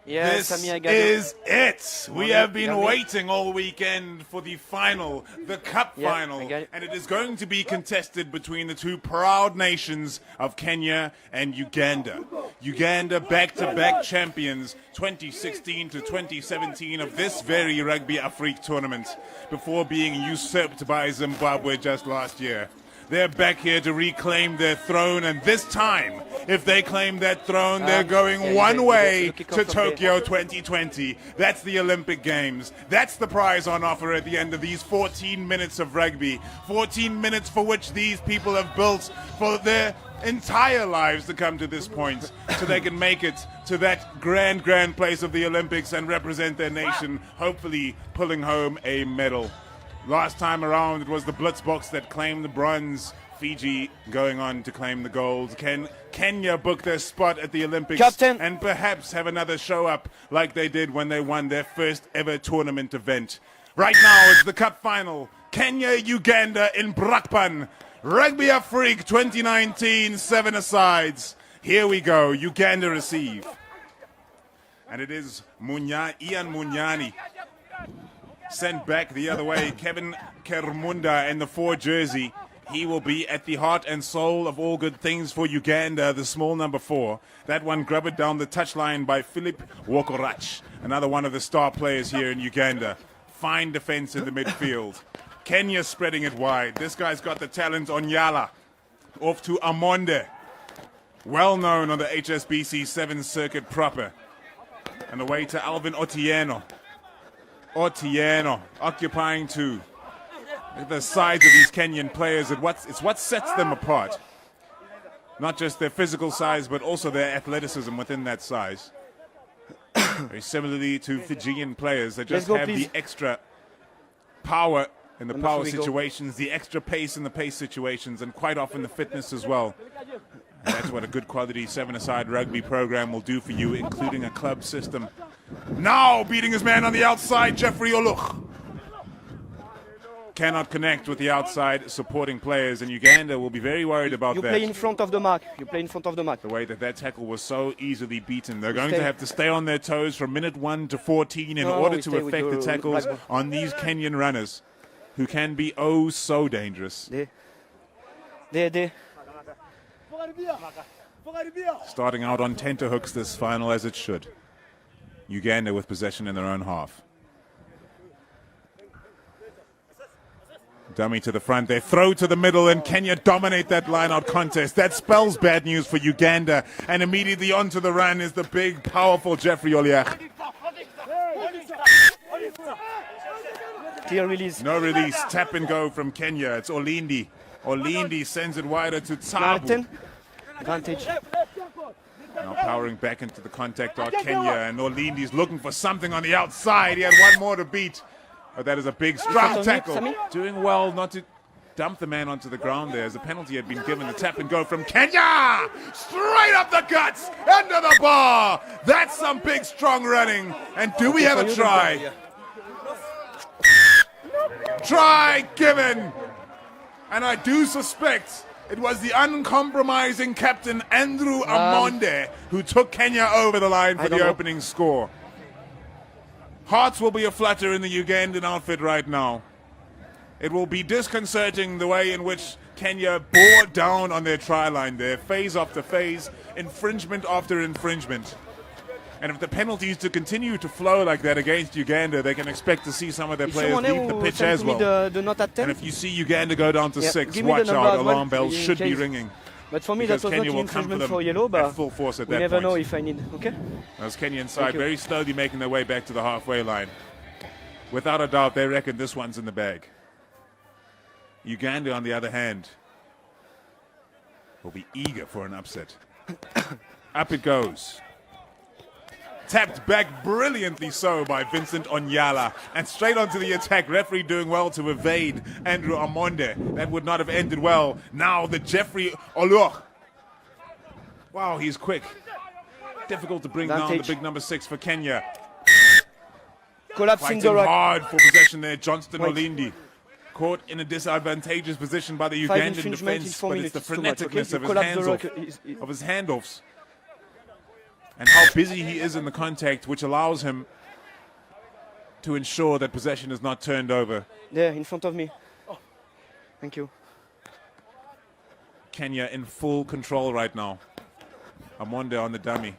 Yes, this is it. We have been waiting all weekend for the final, the cup final, and it is going to be contested between the two proud nations of Kenya and Uganda. Uganda back-to-back champions 2016 to 2017 of this very Rugby Afrique tournament before being usurped by Zimbabwe just last year. They're back here to reclaim their throne, and this time, if they claim that throne, they're going one way to Tokyo 2020. That's the Olympic Games. That's the prize on offer at the end of these 14 minutes of rugby. 14 minutes for which these people have built for their entire lives to come to this point, so they can make it to that grand place of the Olympics and represent their nation, hopefully pulling home a medal. Last time around, it was the Blitzboks that claimed the bronze. Fiji going on to claim the gold. Can Kenya book their spot at the Olympics and perhaps have another show up like they did when they won their first ever tournament event? Right now, it's the cup final. Kenya-Uganda in Brakpan. Rugby Afrique 2019, 7 Here we go. Uganda receive. And it is Ian Munyani. Sent back the other way, Kevin Kermunda in the 4 jersey. He will be at the heart and soul of all good things for Uganda, the small number 4. That one grubbed down the touchline by Philip Wokorach, another one of the star players here in Uganda. Fine defense in the midfield. Kenya spreading it wide. This guy's got the talent on Yala. Off to Amonde. Well known on the HSBC 7 circuit proper. And away to Alvin Otieno. Otieno occupying 2. Look at the size of these Kenyan players. It's what sets them apart. Not just their physical size, but also their athleticism within that size. Very similarly to Fijian players, they just have the extra power in the power situations, the extra pace in the pace situations, and quite often the fitness as well. And that's what a good quality 7-a-side rugby program will do for you, including a club system. Now beating his man on the outside, Jeffrey Oluch. Cannot connect with the outside supporting players, and Uganda will be very worried about that. You play in front of the mark. The way that tackle was so easily beaten. They're going to have to stay on their toes from minute 1 to 14 in order to affect the tackles on these Kenyan runners, who can be oh so dangerous. Starting out on tenterhooks this final, as it should. Uganda with possession in their own half. Dummy to the front, they throw to the middle, and Kenya dominate that line-out contest. That spells bad news for Uganda, and immediately onto the run is the big, powerful Jeffrey Oliach. Clear release. No release, tap and go from Kenya. It's Olindi. Olindi sends it wider to Tabu. Advantage. Now powering back into the contact are Kenya, and Olindi's looking for something on the outside. He had one more to beat. But that is a big strong tackle. Doing well not to dump the man onto the ground there, as a penalty had been given. The tap and go from Kenya! Straight up the guts! Under the bar! That's some big strong running. And do we have a try? Try given! And I do suspect it was the uncompromising captain Andrew Amonde who took Kenya over the line for the opening score. Hearts will be aflutter in the Ugandan outfit right now. It will be disconcerting the way in which Kenya bore down on their try line there, phase after phase, infringement after infringement. And if the penalties to continue to flow like that against Uganda, they can expect to see some of their players leave the pitch as well. And if you see Uganda go down to 6, watch out, alarm bells should be ringing. But for me, that was not an infringement for yellow, but full force at we that never point. know if I need. Okay? Those Kenyan side very slowly making their way back to the halfway line. Without a doubt, they reckon this one's in the bag. Uganda, on the other hand, will be eager for an upset. Up it goes. Tapped back brilliantly so by Vincent Onyala. And straight onto the attack. Referee doing well to evade Andrew Amonde. That would not have ended well. Now the Jeffrey Oluch. Wow, he's quick. Difficult to bring down the big number 6 for Kenya. Collapsing the hard for possession there, Johnston Olindi. caught in a disadvantageous position by the Ugandan defense, but it's the freneticness of his handoffs and how busy he is in the contact, which allows him to ensure that possession is not turned over. There, in front of me. Thank you. Kenya in full control right now. Amonde on the dummy.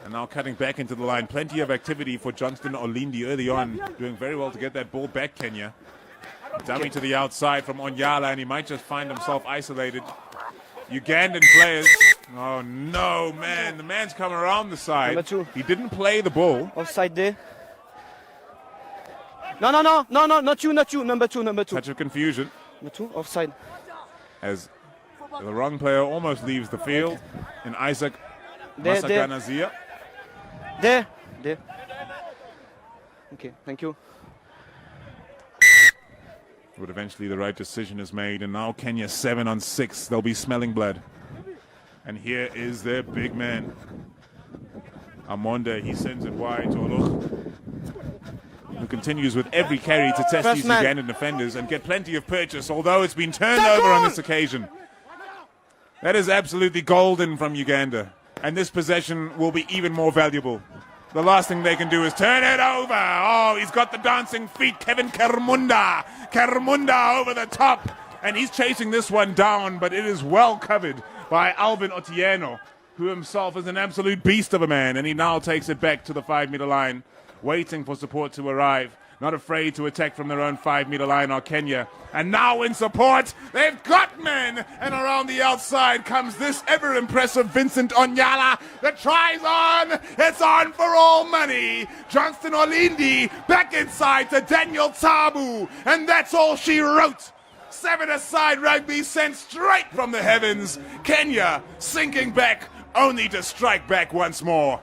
And now cutting back into the line. Plenty of activity for Johnston Olindi early on. Doing very well to get that ball back, Kenya. Dummy to the outside from Onyala, and he might just find himself isolated. Ugandan players. Oh, no, man. The man's come around the side. Number 2. He didn't play the ball. Offside there. No, not you. Number 2. Touch of confusion. Number 2, offside. As the wrong player almost leaves the field in Isaac Masaganazia. There. Okay, thank you. But eventually the right decision is made, and now Kenya 7 on 6. They'll be smelling blood. And here is their big man. Amonde, he sends it wide to Oluch, who continues with every carry to test these Ugandan defenders and get plenty of purchase, although it's been turned over on this occasion. That is absolutely golden from Uganda, and this possession will be even more valuable. The last thing they can do is turn it over. Oh, he's got the dancing feet. Kevin Kermunda over the top, and he's chasing this one down, but it is well covered by Alvin Otieno, who himself is an absolute beast of a man, and he now takes it back to the 5-meter line, waiting for support to arrive. Not afraid to attack from their own 5-meter line are Kenya. And now in support, they've got men. And around the outside comes this ever-impressive Vincent Onyala. The try's on. It's on for all money. Johnston Olindi back inside to Daniel Tabu. And that's all she wrote. 7-a-side rugby sent straight from the heavens. Kenya sinking back, only to strike back once more.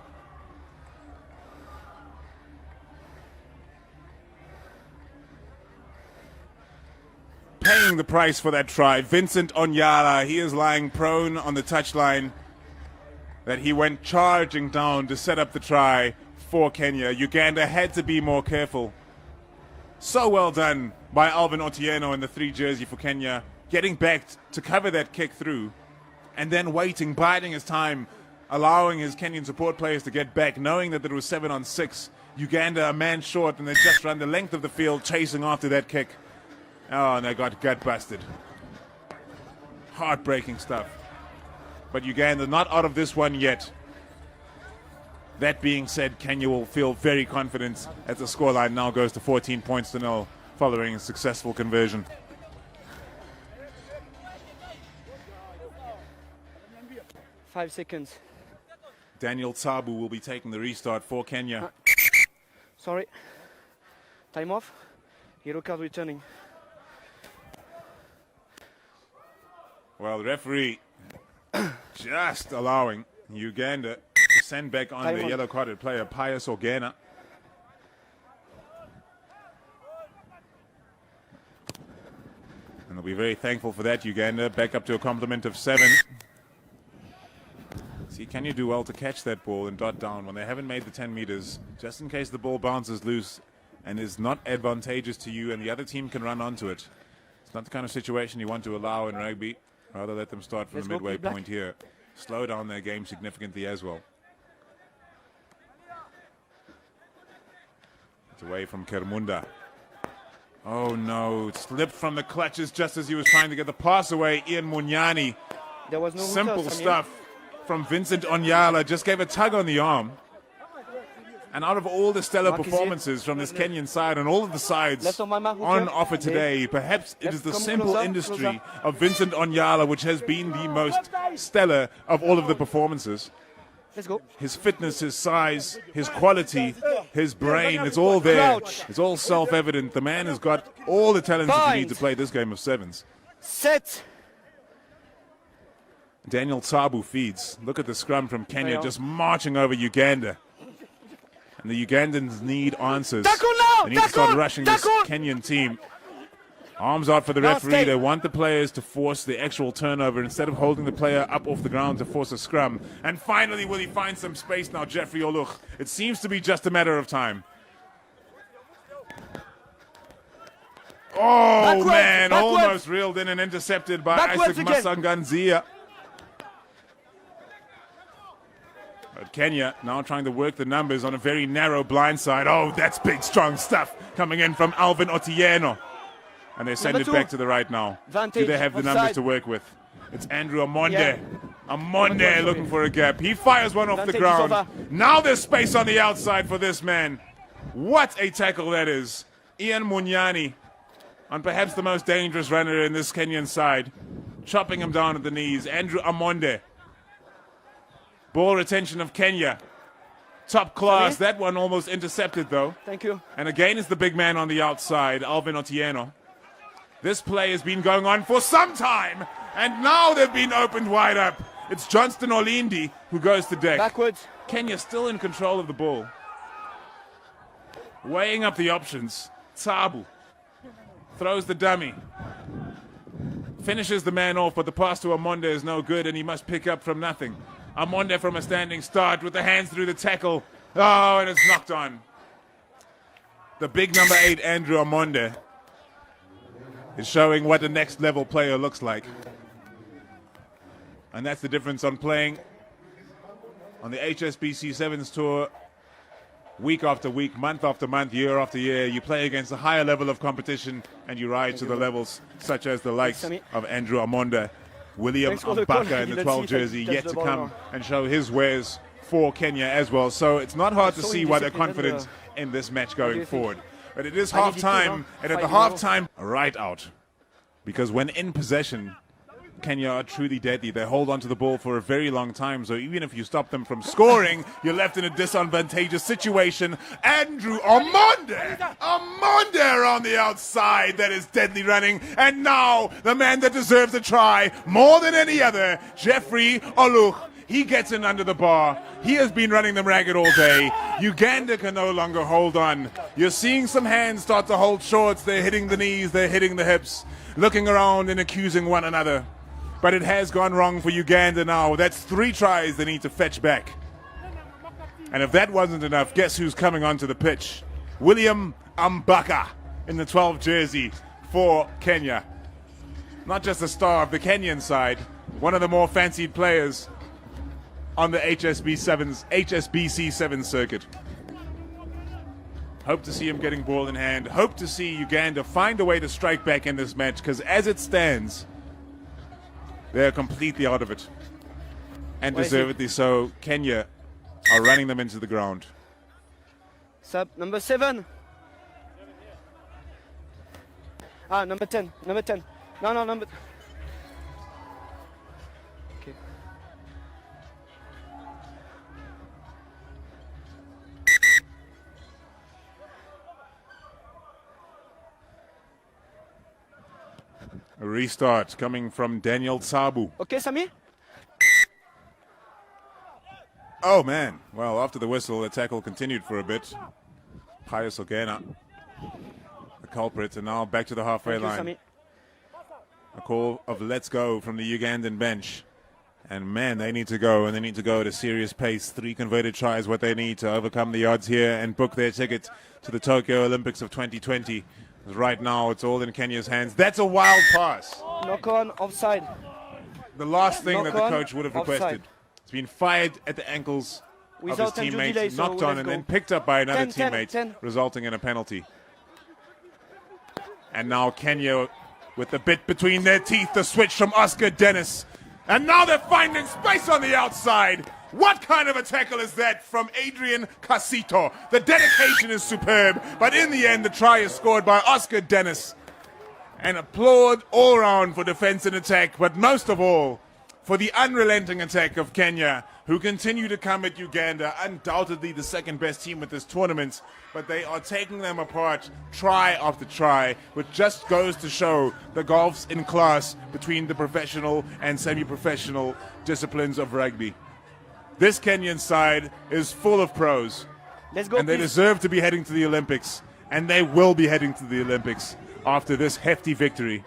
Paying the price for that try, Vincent Onyala, he is lying prone on the touchline that he went charging down to set up the try for Kenya. Uganda had to be more careful. So well done by Alvin Otieno in the 3 jersey for Kenya, getting back to cover that kick through and then waiting, biding his time, allowing his Kenyan support players to get back, knowing that it was 7 on 6. Uganda a man short, and they just run the length of the field chasing after that kick. Oh, and they got gut busted. Heartbreaking stuff. But Uganda not out of this one yet. That being said, Kenya will feel very confident as the scoreline now goes to 14 points to 0 following a successful conversion. Five seconds. Daniel Tabu will be taking the restart for Kenya. Sorry. Time off. Yellow card returning. Well, the referee just allowing Uganda to send back on the yellow-carded player, Pius Ogena. And they'll be very thankful for that, Uganda. Back up to a complement of 7. See, can you do well to catch that ball and dot down when they haven't made the 10 meters, just in case the ball bounces loose and is not advantageous to you and the other team can run onto it. It's not the kind of situation you want to allow in rugby. Rather let them start from the midway point here. Slow down their game significantly as well. It's away from Kermunda. Oh no, it slipped from the clutches just as he was trying to get the pass away. Ian Munyani. There was no simple stuff from Vincent Onyala. Just gave a tug on the arm. And out of all the stellar performances from this Kenyan side and all of the sides on offer today, perhaps it is the simple industry of Vincent Onyala which has been the most stellar of all of the performances. Let's go. His fitness, his size, his quality, his brain, it's all there. It's all self-evident. The man has got all the talent that you need to play this game of 7's. Set. Daniel Tabu feeds. Look at the scrum from Kenya just marching over Uganda. And the Ugandans need answers. They need to start rushing this Kenyan team. Arms out for the referee. They want the players to force the actual turnover instead of holding the player up off the ground to force a scrum. And finally, will he find some space now, Jeffrey Oluch? It seems to be just a matter of time. Oh, Backwards, man, backwards. almost reeled in and intercepted by Backwards Isaac again. Masanganzia. But Kenya now trying to work the numbers on a very narrow blind side. Oh, that's big, strong stuff coming in from Alvin Otieno. And they send Number it two. back to the right now. Vantage, Do they have the offside. numbers to work with? It's Andrew Amonde. Yeah. Amonde Sorry. looking for a gap. He fires one off the Vantage is ground. over. Now there's space on the outside for this man. What a tackle that is. Ian Munyani on perhaps the most dangerous runner in this Kenyan side. Chopping him down at the knees. Andrew Amonde. Ball retention of Kenya. Top class. Sorry? That one almost intercepted though. Thank you. And again is the big man on the outside, Alvin Otieno. This play has been going on for some time, and now they've been opened wide up. It's Johnston Olindi who goes to deck. Backwards. Kenya still in control of the ball. Weighing up the options. Tsabu throws the dummy. Finishes the man off, but the pass to Amonde is no good, and he must pick up from nothing. Amonde from a standing start with the hands through the tackle. Oh, and it's knocked on. The big number 8, Andrew Amonde, is showing what a next level player looks like. And that's the difference on playing on the HSBC 7's tour week after week, month after month, year after year. You play against a higher level of competition and you rise to the levels such as the likes of Andrew Amonde. William Thanks for the call. Ambaka in the Let's 12 see if I jersey touch yet the to ball come now. and show his wares for Kenya as well. So it's not hard to So see why they're indisciplined, confident in this match do going you think? forward. But it is I need it too, half-time, no? and at the 5-0. half-time, right out. Because when in possession, Kenya are truly deadly. They hold onto the ball for a very long time, so even if you stop them from scoring, you're left in a disadvantageous situation. Andrew Amonde! Amonde on the outside, that is deadly running. And now, the man that deserves a try more than any other, Jeffrey Oluch. He gets in under the bar. He has been running them ragged all day. Uganda can no longer hold on. You're seeing some hands start to hold shorts. They're hitting the knees, they're hitting the hips, looking around and accusing one another. But it has gone wrong for Uganda now. That's 3 tries they need to fetch back. And if that wasn't enough, guess who's coming onto the pitch? William Ambaka in the 12 jersey for Kenya. Not just a star of the Kenyan side, one of the more fancied players on the HSBC 7 circuit. Hope to see him getting ball in hand. Hope to see Uganda find a way to strike back in this match, because as it stands, they're completely out of it. And Where is he? deservedly so. Kenya are running them into the ground. Sub number 7. Ah, number 10. Number 10. No, number. Okay. A restart coming from Daniel Tsabu. Okay, Sami. Oh, man. Well, after the whistle, the tackle continued for a bit. Pius Ogena, the culprit, and now back to the halfway Thank you, line. Sami. A call of let's go from the Ugandan bench. And man, they need to go, and they need to go at a serious pace. 3 converted tries, what they need to overcome the odds here and book their ticket to the Tokyo Olympics of 2020. Right now, it's all in Kenya's hands. That's a wild pass. Knock on, offside. The last thing that Knock the on, coach would have offside. requested. It's been fired at the ankles of his Without undue teammates, delay, so knocked on, let's and go. then picked up by another 10, 10, teammate, 10. resulting in a penalty. And now Kenya with the bit between their teeth, the switch from Oscar Dennis. And now they're finding space on the outside. What kind of a tackle is that from Adrian Casito? The dedication is superb, but in the end, the try is scored by Oscar Dennis. And applaud all round for defense and attack, but most of all, for the unrelenting attack of Kenya, who continue to come at Uganda, undoubtedly the second best team at this tournament, but they are taking them apart try after try, which just goes to show the gulfs in class between the professional and semi-professional disciplines of rugby. This Kenyan side is full of pros, Let's go, and they please. deserve to be heading to the Olympics, and they will be heading to the Olympics after this hefty victory.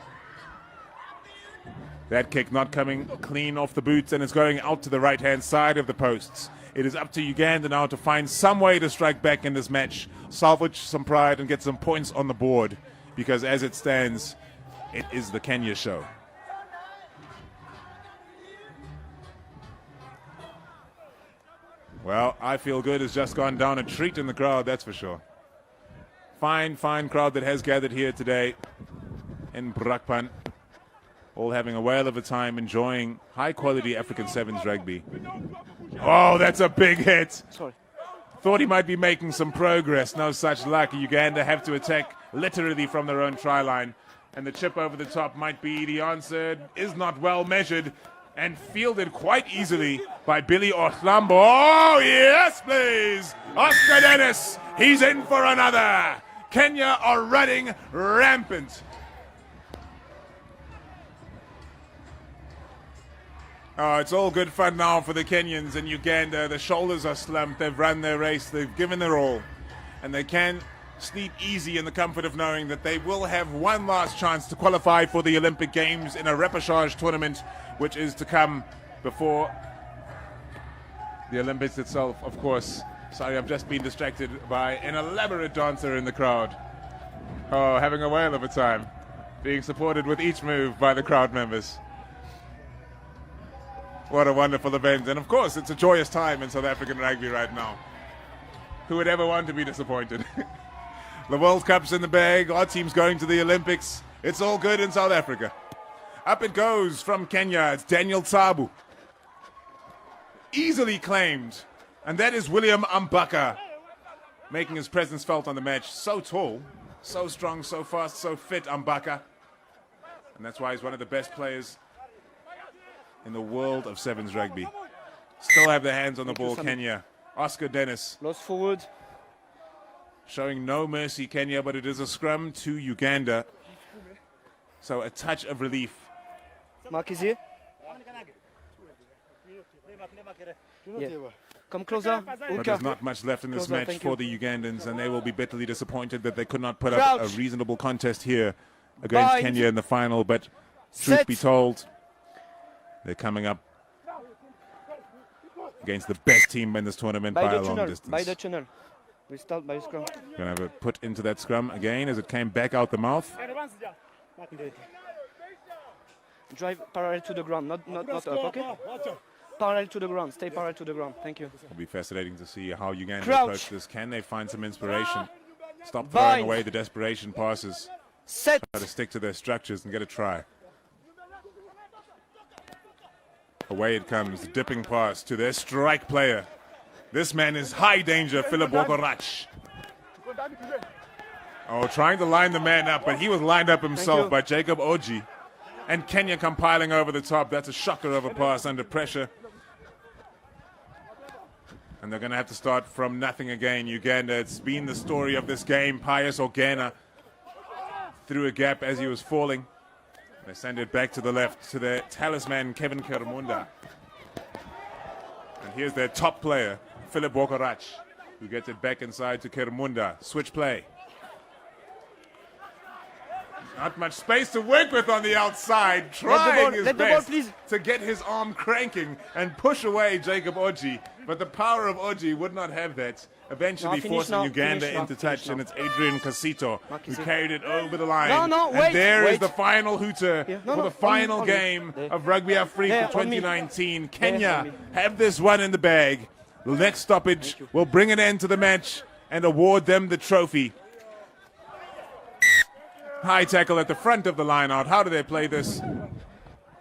That kick not coming clean off the boots, and it's going out to the right-hand side of the posts. It is up to Uganda now to find some way to strike back in this match, salvage some pride, and get some points on the board. because as it stands, it is the Kenya show. Well, I Feel Good has just gone down a treat in the crowd, that's for sure. Fine, fine crowd that has gathered here today in Brakpan. All having a whale of a time, enjoying high-quality African Sevens rugby. Oh, that's a big hit. Sorry. Thought he might be making some progress. No such luck. Uganda have to attack literally from their own try line. And the chip over the top might be the answer. It is not well measured and fielded quite easily by Billy Orlambo. Oh, yes, please. Oscar Dennis, he's in for another. Kenya are running rampant. Oh, it's all good fun now for the Kenyans and Uganda. The shoulders are slumped. They've run their race. They've given their all. And they can sleep easy in the comfort of knowing that they will have one last chance to qualify for the Olympic Games in a repechage tournament, which is to come before the Olympics itself, of course. Sorry, I've just been distracted by an elaborate dancer in the crowd. Oh, having a whale of a time. Being supported with each move by the crowd members. What a wonderful event. And of course, it's a joyous time in South African rugby right now. Who would ever want to be disappointed? The World Cup's in the bag. Our team's going to the Olympics. It's all good in South Africa. Up it goes from Kenya. It's Daniel Tsabu. Easily claimed. And that is William Ambaka, making his presence felt on the match. So tall, so strong, so fast, so fit, Ambaka. And that's why he's one of the best players in the world of Sevens rugby. Still have their hands on the ball, Kenya. Oscar Dennis. Lost forward. Showing no mercy, Kenya, but it is a scrum to Uganda. So a touch of relief. Mark is here. Yeah. Come closer. But there's not much left in this match for the Ugandans, and they will be bitterly disappointed that they could not put up a reasonable contest here against Kenya in the final. But truth be told, they're coming up against the best team in this tournament by a long distance. By the channel. We start by scrum. Gonna have it put into that scrum again as it came back out the mouth. Drive parallel to the ground, not up, okay? Parallel to the ground, stay parallel to the ground. Thank you. It'll be fascinating to see how Uganda approach this. Can they find some inspiration? Stop throwing away the desperation passes. Set. Try to stick to their structures and get a try. Away it comes, the dipping pass to their strike player. This man is high danger, Philip Wokorach. Oh, trying to line the man up, but he was lined up himself by Jacob Oji. And Kenya compiling over the top. That's a shocker of a pass under pressure. And they're going to have to start from nothing again. Uganda, it's been the story of this game. Pius Ogena through a gap as he was falling. They send it back to the left to their talisman, Kevin Kermunda. And here's their top player, Philip Wokorach, who gets it back inside to Kermunda. Switch play. Not much space to work with on the outside. Trying his best to get his arm cranking and push away Jacob Oji. But the power of Oji would not have that. Eventually forcing Uganda into touch, and it's Adrian Casito who carried it over the line. And there is the final hooter for the final game of Rugby Africa 2019. Kenya have this one in the bag. The next stoppage will bring an end to the match and award them the trophy. High tackle at the front of the line out. How do they play this?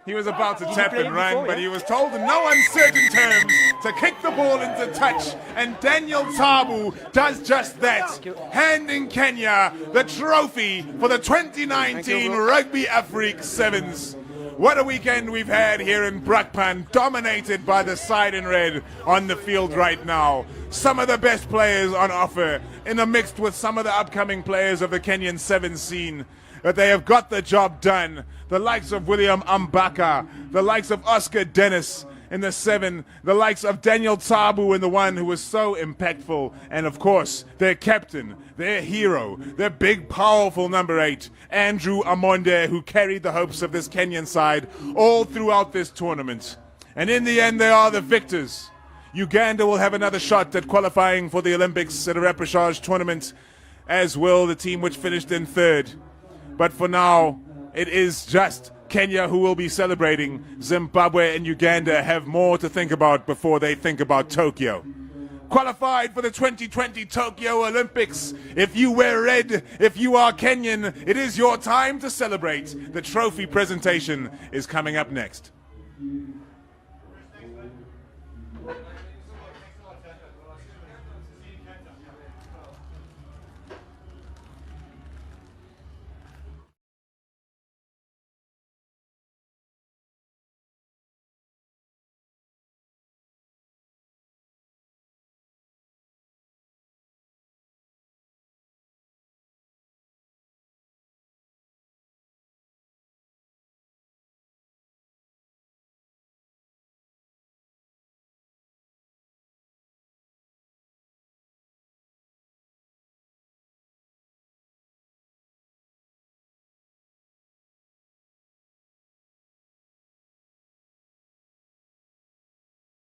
He was about to tap and run, but he was told in no uncertain terms to kick the ball into touch. And Daniel Tsabu does just that, handing Kenya the trophy for the 2019 Rugby Afrique Sevens. What a weekend we've had here in Brakpan, dominated by the side in red on the field right now. Some of the best players on offer, in the mixed with some of the upcoming players of the Kenyan Sevens scene. That they have got the job done. The likes of William Ambaka, the likes of Oscar Dennis in the 7, the likes of Daniel Tsabu in the 1 who was so impactful, and of course their captain, their hero, their big powerful number 8, Andrew Amonde, who carried the hopes of this Kenyan side all throughout this tournament. And in the end they are the victors. Uganda will have another shot at qualifying for the Olympics at a repechage tournament, as will the team which finished in 3rd. But for now, it is just Kenya who will be celebrating. Zimbabwe and Uganda have more to think about before they think about Tokyo. Qualified for the 2020 Tokyo Olympics. If you wear red, if you are Kenyan, it is your time to celebrate. The trophy presentation is coming up next.